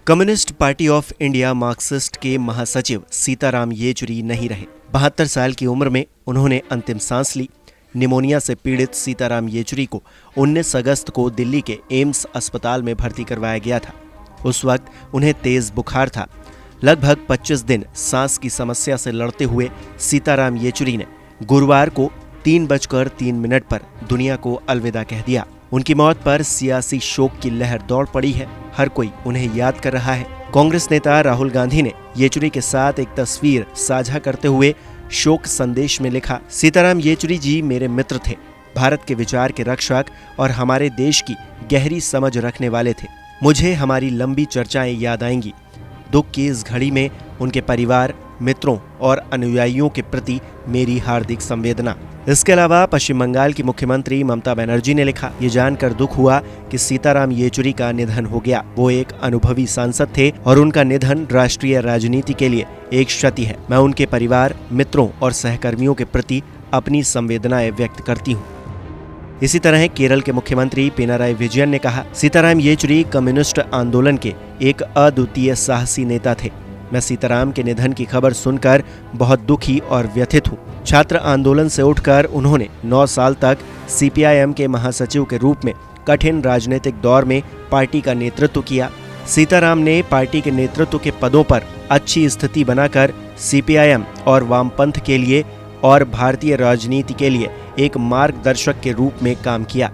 Communist party of India Marxist के महासचिव सीताराम येचुरी नहीं रहे। 72 साल की उम्र में उन्होंने अंतिम सांस ली। निमोनिया से पीड़ित सीताराम येचुरी को 19 अगस्त को दिल्ली के एम्स अस्पताल में भर्ती करवाया गया था। उस वक्त उन्हें तेज बुखार था। लगभग 25 दिन सांस की समस्या से लड़ते हुए सीताराम येचुरी ने गुरुवार को 3:03 पर दुनिया को अलविदा कह दिया। उनकी मौत पर सियासी शोक की लहर दौड़ पड़ी है। हर कोई उन्हें याद कर रहा है। कांग्रेस नेता राहुल गांधी ने येचुरी के साथ एक तस्वीर साझा करते हुए शोक संदेश में लिखा, सीताराम येचुरी जी मेरे मित्र थे, भारत के विचार के रक्षक और हमारे देश की गहरी समझ रखने वाले थे। मुझे हमारी लंबी चर्चाएं याद आएंगी। दुख की इस घड़ी में उनके परिवार, मित्रों और अनुयायियों के प्रति मेरी हार्दिक संवेदना। इसके अलावा पश्चिम बंगाल की मुख्यमंत्री ममता बनर्जी ने लिखा, ये जानकर दुख हुआ कि सीताराम येचुरी का निधन हो गया। वो एक अनुभवी सांसद थे और उनका निधन राष्ट्रीय राजनीति के लिए एक क्षति है। मैं उनके परिवार, मित्रों और सहकर्मियों के प्रति अपनी संवेदनाएं व्यक्त करती हूँ। इसी तरह केरल के मुख्यमंत्री पिनाराई विजयन ने कहा, सीताराम येचुरी कम्युनिस्ट आंदोलन के एक अद्वितीय साहसी नेता थे। मैं सीताराम के निधन की खबर सुनकर बहुत दुखी और व्यथित हूँ। छात्र आंदोलन से उठकर उन्होंने 9 साल तक सीपीआईएम के महासचिव के रूप में कठिन राजनीतिक दौर में पार्टी का नेतृत्व किया। सीताराम ने पार्टी के नेतृत्व के पदों पर अच्छी स्थिति बनाकर सीपीआईएम और वामपंथ के लिए और भारतीय राजनीति के लिए एक मार्गदर्शक के रूप में काम किया।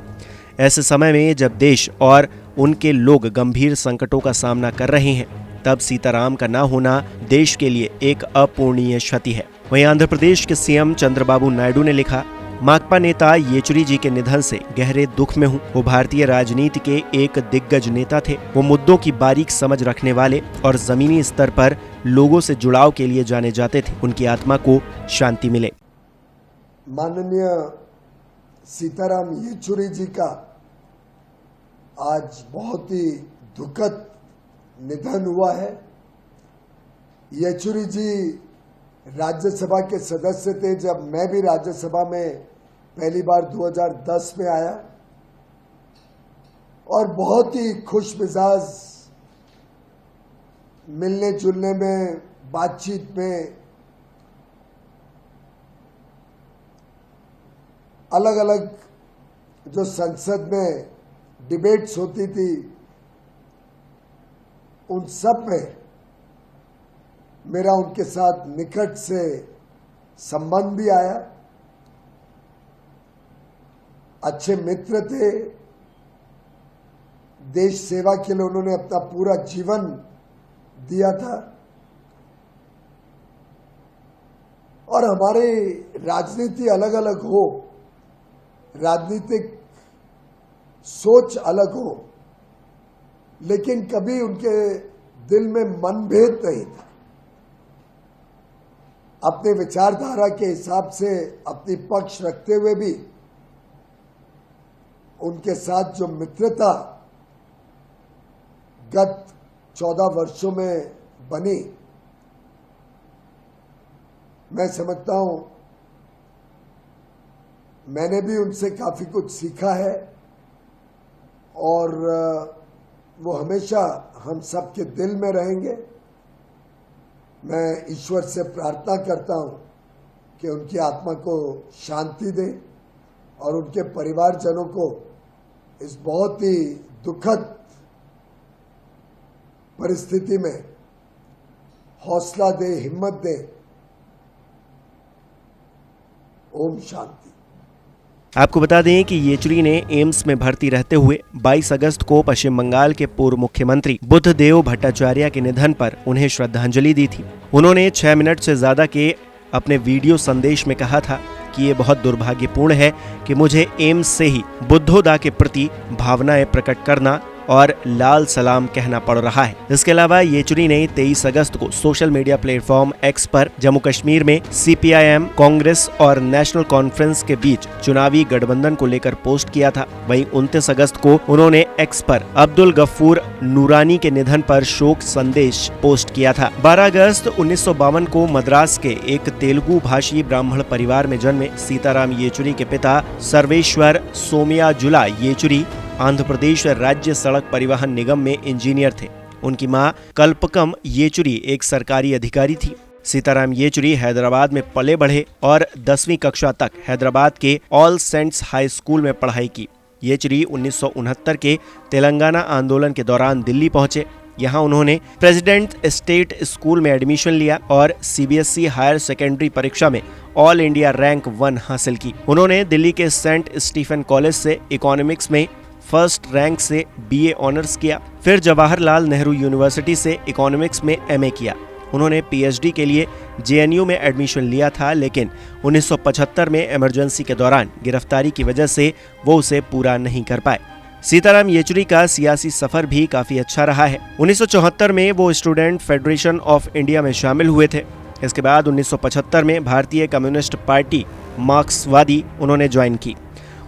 ऐसे समय में जब देश और उनके लोग गंभीर संकटों का सामना कर रहे हैं, तब सीताराम का न होना देश के लिए एक अपूरणीय क्षति है। वहीं आंध्र प्रदेश के सीएम चंद्रबाबू नायडू ने लिखा, माकपा नेता येचुरी जी के निधन से गहरे दुख में हूँ। वो भारतीय राजनीति के एक दिग्गज नेता थे। वो मुद्दों की बारीक समझ रखने वाले और जमीनी स्तर पर लोगों से जुड़ाव के लिए जाने जाते थे। उनकी आत्मा को शांति मिले। माननीय सीताराम येचुरी जी का आज बहुत ही दुखद निधन हुआ है। येचुरी जी राज्यसभा के सदस्य थे जब मैं भी राज्यसभा में पहली बार 2010 में आया, और बहुत ही खुश मिजाज, मिलने जुलने में, बातचीत में, अलग अलग जो संसद में डिबेट्स होती थी, उन सब में मेरा उनके साथ निकट से संबंध भी आया। अच्छे मित्र थे। देश सेवा के लिए उन्होंने अपना पूरा जीवन दिया था। और हमारी राजनीति अलग अलग हो, राजनीतिक सोच अलग हो, लेकिन कभी उनके दिल में मनभेद नहीं था। अपने विचारधारा के हिसाब से अपनी पक्ष रखते हुए भी उनके साथ जो मित्रता गत 14 वर्षों में बनी, मैं समझता हूं मैंने भी उनसे काफी कुछ सीखा है, और वो हमेशा हम सबके दिल में रहेंगे। मैं ईश्वर से प्रार्थना करता हूं कि उनकी आत्मा को शांति दे और उनके परिवारजनों को इस बहुत ही दुखद परिस्थिति में हौसला दे, हिम्मत दे। ओम शांति। आपको बता दें कि येचुरी ने एम्स में भर्ती रहते हुए 22 अगस्त को पश्चिम बंगाल के पूर्व मुख्यमंत्री बुद्धदेव भट्टाचार्य के निधन पर उन्हें श्रद्धांजलि दी थी। उन्होंने 6 मिनट से ज्यादा के अपने वीडियो संदेश में कहा था कि ये बहुत दुर्भाग्यपूर्ण है कि मुझे एम्स से ही बुद्धोदा के प्रति भावनाएं प्रकट करना और लाल सलाम कहना पड़ रहा है। इसके अलावा येचुरी ने 23 अगस्त को सोशल मीडिया प्लेटफॉर्म एक्स पर जम्मू कश्मीर में सीपीआईएम, कांग्रेस और नेशनल कॉन्फ्रेंस के बीच चुनावी गठबंधन को लेकर पोस्ट किया था। वहीं 29 अगस्त को उन्होंने एक्स पर अब्दुल गफूर नूरानी के निधन पर शोक संदेश पोस्ट किया था। 12 अगस्त 1952 को मद्रास के एक तेलुगु भाषी ब्राह्मण परिवार में जन्मे सीताराम येचुरी के पिता सर्वेश्वर सोमयाजुला येचुरी आंध्र प्रदेश राज्य सड़क परिवहन निगम में इंजीनियर थे। उनकी मां कल्पकम येचुरी एक सरकारी अधिकारी थी। सीताराम येचुरी हैदराबाद में पले बढ़े और 10वीं कक्षा तक हैदराबाद के ऑल सेंट्स हाई स्कूल में पढ़ाई की। येचुरी 1969 के तेलंगाना आंदोलन के दौरान दिल्ली पहुंचे। यहाँ उन्होंने प्रेसिडेंट स्टेट स्कूल में एडमिशन लिया और सीबीएसई हायर सेकेंडरी परीक्षा में ऑल इंडिया रैंक 1 हासिल की। उन्होंने दिल्ली के सेंट स्टीफन कॉलेज से इकोनॉमिक्स में फर्स्ट रैंक से बीए ऑनर्स किया। फिर जवाहरलाल नेहरू यूनिवर्सिटी से इकोनॉमिक्स में एमए किया। उन्होंने पीएचडी के लिए जेएनयू में एडमिशन लिया था, लेकिन 1975 में इमरजेंसी के दौरान गिरफ्तारी की वजह से वो उसे पूरा नहीं कर पाए। सीताराम येचुरी का सियासी सफर भी काफी अच्छा रहा है। 1974 में वो स्टूडेंट फेडरेशन ऑफ इंडिया में शामिल हुए थे। इसके बाद 1975 में भारतीय कम्युनिस्ट पार्टी मार्क्सवादी उन्होंने ज्वाइन की।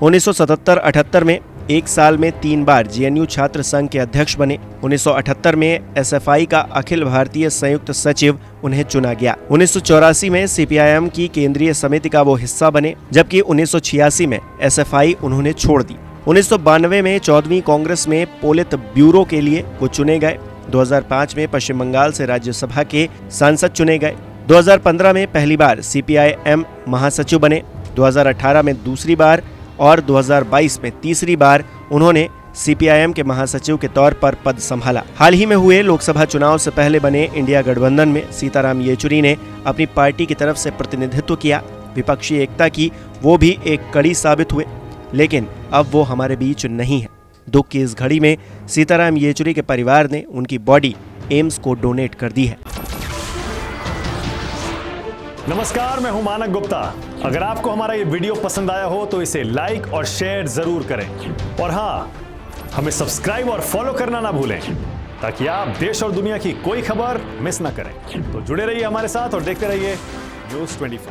1977-78 में एक साल में 3 बार जेएनयू छात्र संघ के अध्यक्ष बने। 1978 में एसएफआई का अखिल भारतीय संयुक्त सचिव उन्हें चुना गया। 1984 में सीपीआईएम की केंद्रीय समिति का वो हिस्सा बने, जबकि 1986 में एसएफआई उन्होंने छोड़ दी। 1992 में 14वीं कांग्रेस में पोलित ब्यूरो के लिए वो चुने गए। 2005 में पश्चिम बंगाल से राज्यसभा के सांसद चुने गए। 2015 में पहली बार सीपीआईएम महासचिव बने। 2018 में दूसरी बार और 2022 में तीसरी बार उन्होंने सीपीआईएम के महासचिव के तौर पर पद संभाला। हाल ही में हुए लोकसभा चुनाव से पहले बने इंडिया गठबंधन में सीताराम येचुरी ने अपनी पार्टी की तरफ से प्रतिनिधित्व किया। विपक्षी एकता की वो भी एक कड़ी साबित हुए, लेकिन अब वो हमारे बीच नहीं है। दुख की इस घड़ी में सीताराम येचुरी के परिवार ने उनकी बॉडी एम्स को डोनेट कर दी है। नमस्कार, मैं हूं मानक गुप्ता। अगर आपको हमारा ये वीडियो पसंद आया हो तो इसे लाइक और शेयर जरूर करें, और हाँ, हमें सब्सक्राइब और फॉलो करना ना भूलें ताकि आप देश और दुनिया की कोई खबर मिस ना करें। तो जुड़े रहिए हमारे साथ और देखते रहिए News 24।